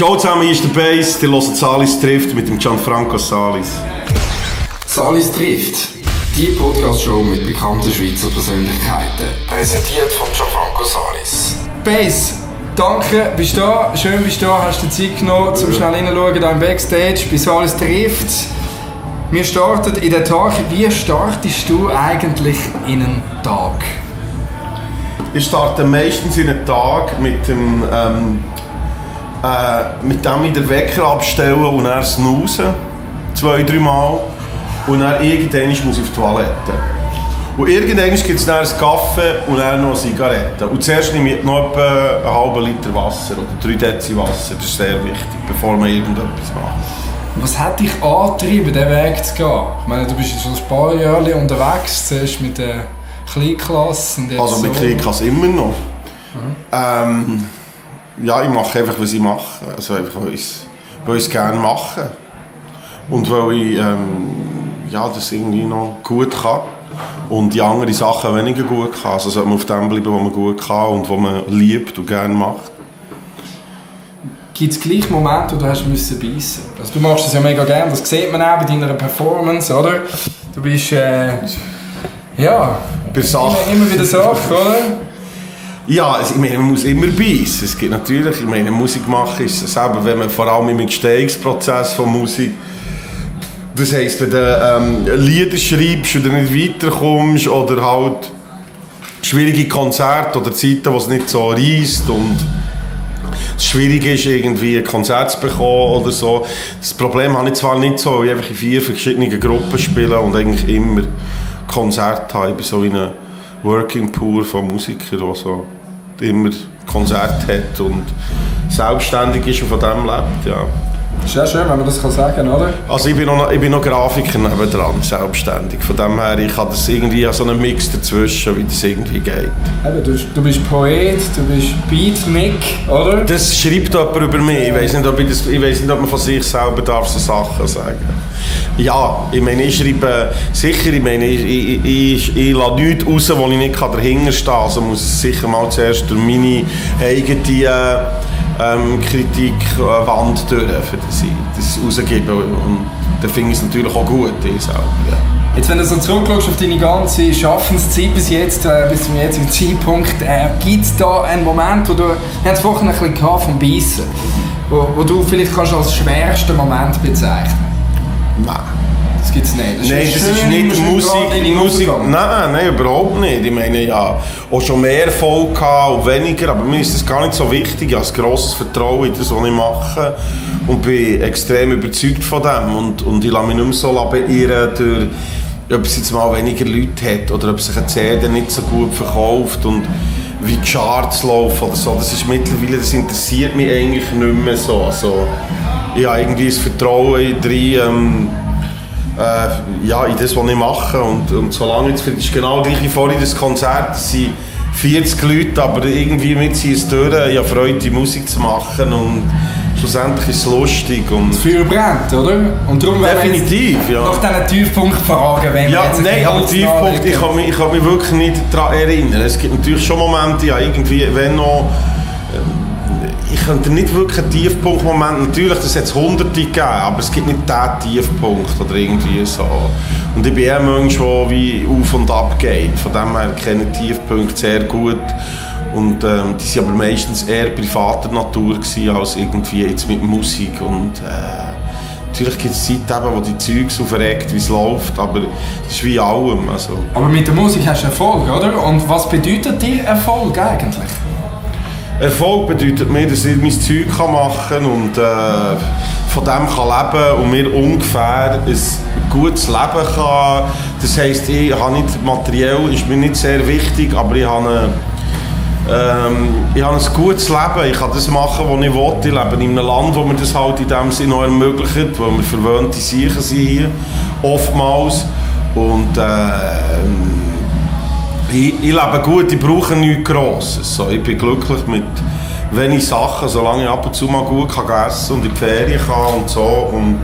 Ciao zusammen, hier ist der Bass, ihr hört Salis trifft mit dem Gianfranco Salis. Salis trifft, die Podcast-Show mit bekannten Schweizer Persönlichkeiten. Präsentiert von Gianfranco Salis. Bass, danke, bist du da, schön bist du da, hast du dir Zeit genommen, zum schnell hineinschauen hier im Backstage bei Salis trifft. Wir starten in den Tag. Wie startest du eigentlich in einen Tag? Ich starte meistens in einen Tag mit dem in den Wecker abstellen und dann snoozen. 2-3 Mal. Und dann irgendwann muss ich auf die Toilette. Und irgendwann gibt es dann einen Kaffee und dann noch eine Zigarette. Und zuerst nehme ich noch etwa einen halben Liter Wasser oder 3 Dezi Wasser. Das ist sehr wichtig, bevor man irgendetwas macht. Was hat dich angetrieben, diesen Weg zu gehen? Ich meine, du bist schon ein paar Jahre unterwegs, zuerst mit der Kleinklasse und jetzt also mit Kleinklasse immer noch. Ja, ich mache einfach, was ich mache. Also einfach, weil ich es gerne mache. Und weil ich das irgendwie noch gut kann. Und die anderen Sachen weniger gut kann. Also sollte man auf dem bleiben, was man gut kann und was man liebt und gerne macht. Gibt es gleich Momente, wo du hast beißen musst? Also du machst das ja mega gerne, das sieht man auch bei deiner Performance, oder? Du bist, immer wieder Sache, oder? Ja, ich meine, man muss immer beißen. Es gibt natürlich, ich meine, Musik machen ist selber, wenn man vor allem im Entstehungsprozess von Musik, das heisst, wenn du Lieder schreibst oder nicht weiterkommst oder halt schwierige Konzerte oder Zeiten, wo es nicht so reisst und es schwierig ist, irgendwie ein Konzert zu bekommen oder so. Das Problem habe ich zwar nicht so, weil ich einfach in 4 verschiedenen Gruppen spiele und eigentlich immer Konzerte habe. Ich bin so in einem Working Pool von Musikern, der so immer Konzerte hat und selbstständig ist und von dem lebt, ja. Ist ja schön, wenn man das sagen kann, oder? Also ich bin noch Grafiker nebendran, selbstständig. Von dem her, ich habe das irgendwie so einen Mix dazwischen, wie das irgendwie geht. Eben, du bist Poet, du bist Beatnik, oder? Das schreibt jemand über mich. Ich weiss nicht, ob man von sich selber darf so Sachen sagen. Ja, ich meine, ich schreibe sicher, ich meine, ich lasse nichts raus, wo ich nicht dahinter stehen kann. Also muss es sicher mal zuerst durch meine eigene Kritikwand durch, für das rausgeben. Und dann finde ich es natürlich auch gut, ich selber. Ja. Jetzt, wenn du so zurückschaust auf deine ganze Schaffenszeit bis jetzt, bis zum jetzigen Zeitpunkt, gibt es da einen Moment, wo du, wir haben es vorhin ein bisschen gehabt vom Beissen, wo du vielleicht kannst als schwersten Moment bezeichnen? Nein. Das gibt es nicht. Das ist nicht Musik. Nein, überhaupt nicht. Ich meine, ja, auch schon mehr Erfolg gehabt und weniger, aber mir ist das gar nicht so wichtig. Ich habe ein grosses Vertrauen in das, was ich mache und bin extrem überzeugt von dem. Und ich lasse mich nicht mehr so beirren durch, ob es jetzt mal weniger Leute hat oder ob sich eine CD nicht so gut verkauft und wie die Charts laufen oder so. Das ist mittlerweile, das interessiert mich eigentlich nicht mehr so. Also, ich habe irgendwie das Vertrauen in das, was ich mache. Und solange jetzt, ist genau gleich wie vorhin das Konzert, es sind 40 Leute, aber irgendwie mit sie es durch. Ich habe Freude, die Musik zu machen und schlussendlich ist es lustig. Und das Feuer brennt, oder? Und darum definitiv, ja. Nach diesen Tiefpunkt fragen, wenn ja, nein, aber Tiefpunkt, ich kann mich wirklich nicht daran erinnern. Es gibt natürlich schon Momente, ja, irgendwie, wenn noch... Ich könnte nicht wirklich einen Tiefpunkt-Moment, natürlich, das hat es Hunderte gegeben, aber es gibt nicht diesen Tiefpunkt oder irgendwie so. Und ich bin eher ein Mensch, der wie auf und ab geht. Von dem her kenne ich Tiefpunkte sehr gut. Und die waren aber meistens eher privater Natur gewesen, als irgendwie jetzt mit Musik. Und natürlich gibt es Zeiten, wo die Zeugs aufregt, wie es läuft, aber das ist wie allem. Also. Aber mit der Musik hast du Erfolg, oder? Und was bedeutet dir Erfolg eigentlich? Erfolg bedeutet mir, dass ich mein Zeug machen kann und von dem kann leben und mir ungefähr ein gutes Leben kann. Das heisst, ich habe nicht materiell, ist mir nicht sehr wichtig, aber ich habe ein gutes Leben. Ich kann das machen, was ich will. Ich lebe in einem Land, wo mir das halt in dem Sinne noch ermöglicht, wo wir verwöhnte Siechen sind hier, oftmals. Und ich lebe gut, ich brauche nichts Grosses. So, ich bin glücklich mit wenig Sachen, solange ich ab und zu mal gut kann essen und in die Ferien kann und so. Und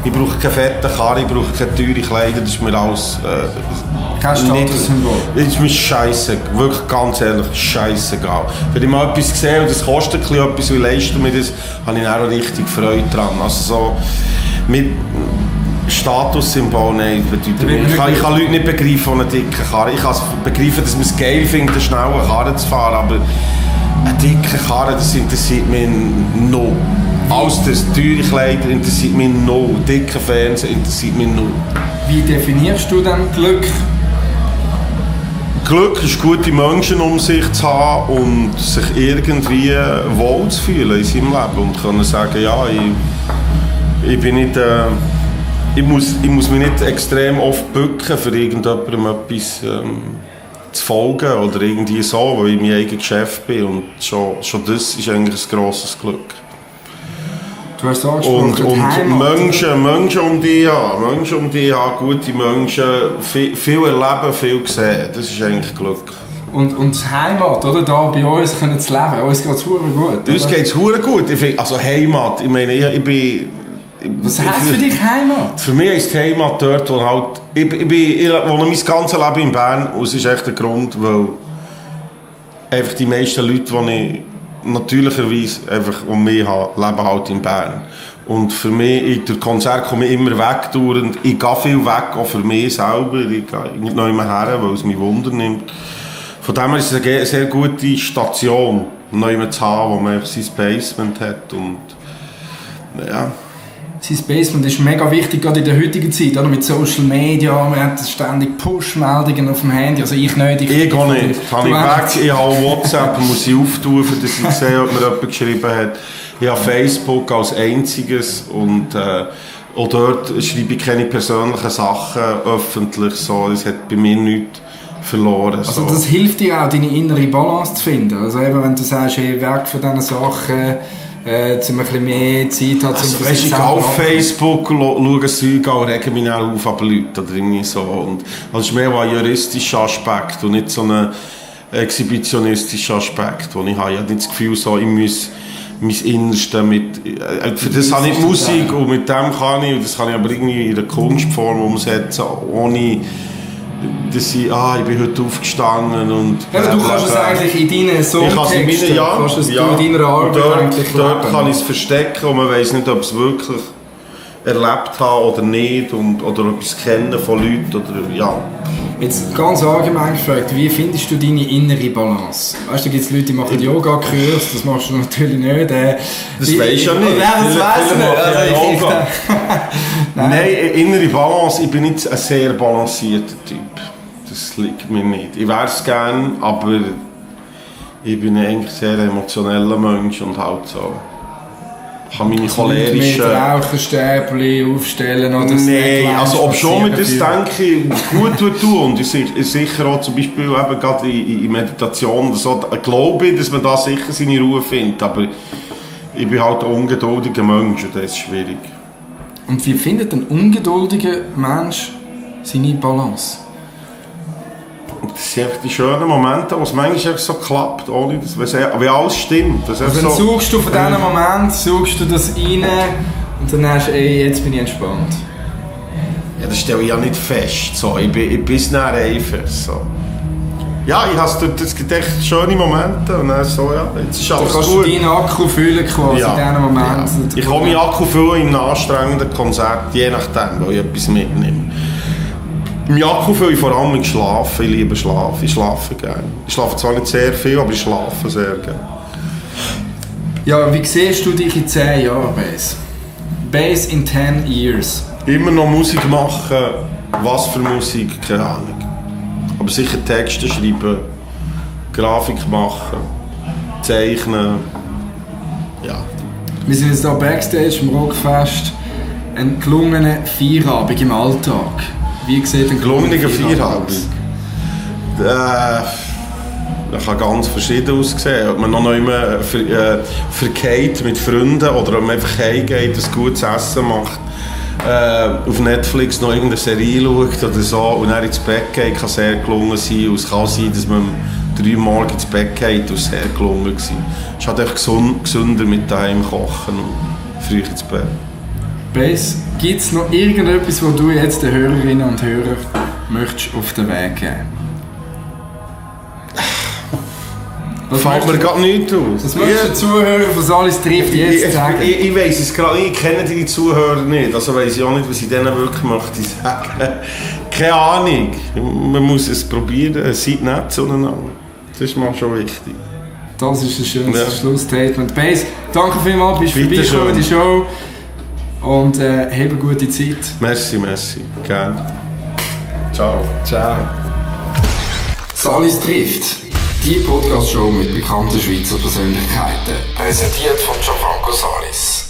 ich brauche keine fette Karre, ich brauche keine teure Kleider, das ist mir alles... kein Statussymbol. Das ist mir scheisse, wirklich ganz ehrlich, scheissegal. Wenn ich mal etwas sehe und das kostet ein bisschen etwas, wie leiste mir das, habe ich auch richtig Freude dran. Also so mit Statussymbol, nein, bedeutet mir. Ich kann Leute nicht begreifen von einer dicken Karre. Ich kann begreifen, dass man es geil findet, eine schnelle Karre zu fahren, aber eine dicke Karre, das interessiert mich null. Alles das, teure Kleider interessiert mich null. Dicke Fernseher interessiert mich null. Wie definierst du denn Glück? Glück ist, gute Menschen um sich zu haben und sich irgendwie wohl zu fühlen in seinem Leben und können sagen, ja, ich bin nicht, ich muss mich nicht extrem oft bücken, für irgendjemandem etwas zu folgen oder irgendwie so, weil ich mein eigenes Geschäft bin und schon das ist eigentlich ein grosses Glück. Du hast angesprochen, und Menschen um dich haben, gute Menschen, viel erleben, viel sehen, das ist eigentlich Glück. Und Heimat, oder? Da bei uns können zu leben, uns geht es verdammt gut. Uns geht es verdammt gut, also Heimat, ich meine, ich bin... Was heisst für dich Heimat? Für mich ist Heimat dort, wo halt... Ich wohne mein ganzes Leben in Bern und es ist echt der Grund, weil einfach die meisten Leute, die ich natürlicherweise einfach um mich habe, leben halt in Bern. Und für mich, durch Konzert komme ich immer weg, ich gehe viel weg, auch für mich selber, ich gehe nicht noch immer her, weil es mich Wunder nimmt. Von dem her ist es eine sehr gute Station, noch immer zu haben, wo man einfach sein Basement hat und ja. Sein Basement ist mega wichtig, gerade in der heutigen Zeit, oder? Mit Social Media, man hat ständig Push-Meldungen auf dem Handy, also ich nicht. Ich gehe nicht, kann ich weg, ich habe WhatsApp, muss ich auftun, dass ich sehe, ob mir jemand geschrieben hat. Ich habe Facebook als einziges und auch dort schreibe ich keine persönlichen Sachen öffentlich, so. Das hat bei mir nichts verloren. Also so. das hilft dir auch, deine innere Balance zu finden, also eben, wenn du sagst, hey, weg von diesen Sachen, um ein bisschen mehr Zeit hat, also, weißt, ich gehe auf Facebook, schaue Zeug an und rege mich auch auf aber Leute oder irgendwie so. Und das ist mehr ein juristischer Aspekt und nicht so ein exhibitionistischer Aspekt, wo ich habe. Ich habe nicht das Gefühl, so, ich muss mein Innerste mit... für das habe ich Musik und mit dem kann ich, und das kann ich aber irgendwie in der Kunstform umsetzen, ohne... dass ich bin heute aufgestanden und... Ja, du kannst es eigentlich in deinen Songtexten, kannst es in deiner Arbeit eigentlich dort kann ich es verstecken und man weiss nicht, ob ich es wirklich erlebt habe oder nicht oder etwas kennen von Leuten oder ja. Jetzt ganz allgemein gefragt, wie findest du deine innere Balance? Weißt du, da gibt es Leute, die machen Yoga-Kurs, das machst du natürlich nicht. Das weisst du ja nicht. Nein, das weiss ich nicht. Nein, innere Balance, ich bin nicht ein sehr balancierter Typ. Das liegt mir nicht. Ich wäre es gerne, aber ich bin eigentlich ein sehr emotioneller Mensch und halt so. Ich kann meine cholerischen... Mit Raucherstäbchen aufstellen oder... Nein, also ob schon mit das denke ich gut tun und ich sicher auch zum Beispiel eben gerade in Meditation oder so, glaube ich, dass man da sicher seine Ruhe findet, aber ich bin halt ein ungeduldiger Mensch und das ist schwierig. Und wie findet ein ungeduldiger Mensch seine Balance? Das sind die schönen Momente, wo es manchmal so klappt, ohne dass wie alles stimmt. Das also dann so, suchst du von diesen Momenten, suchst du das rein und dann hast du, jetzt bin ich entspannt. Ja, das stelle ich ja nicht fest. So. Ich bin es nicht einfach. So. Ja, es gibt echt schöne Momente und dann so, ja, jetzt ist alles gut. Du kannst deinen Akku füllen quasi in diesen Momenten. Ja. Ich kann meinen Akku füllen in einem anstrengenden Konzert, je nachdem, weil ich etwas mitnehme. Mein Akku fülle ich vor allem mit Schlafen. Ich liebe Schlafen. Ich schlafe gerne. Ich schlafe zwar nicht sehr viel, aber ich schlafe sehr gerne. Ja, wie siehst du dich in 10 Jahren, Bass? Bass in 10 years. Immer noch Musik machen. Was für Musik? Keine Ahnung. Aber sicher Texte schreiben, Grafik machen, zeichnen. Ja. Wir sind jetzt hier Backstage im Rockfest. Ein gelungener Feierabend im Alltag. Wie sieht ein gelungener Feierabend aus? Das kann ganz verschieden aussehen. Ob man noch immer verkehrt mit Freunden oder ob man einfach heimgeht, ein gutes Essen macht, auf Netflix noch irgendeine Serie schaut oder so und dann ins Bett geht, kann sehr gelungen sein. Und es kann sein, dass man am 3 Uhr morgens ins Bett gefallen und sehr gelungen gewesen. Es ist halt echt gesünder mit daheim kochen und früh ins Bett. Bass, gibt es noch irgendetwas, was du jetzt den Hörerinnen und Hörern möchtest auf den Weg geben? Fällt mir gerade nichts aus. Was möchtest du den Zuhörern von Salis trifft jetzt sagen? Ich weiss es gerade, ich kenne die Zuhörer nicht, also weiss ich auch nicht, was ich denen wirklich möchte sagen. Keine Ahnung, man muss es probieren, seid nett zueinander. Das ist mal schon wichtig. Das ist ein schönes Schlussstatement. Bass, danke vielmals, bist du vorbeigekommen in die Show und hab eine gute Zeit. Merci, gerne. Ciao. Salis trifft. Die Podcast-Show mit bekannten Schweizer Persönlichkeiten. Präsentiert von Gianfranco Salis.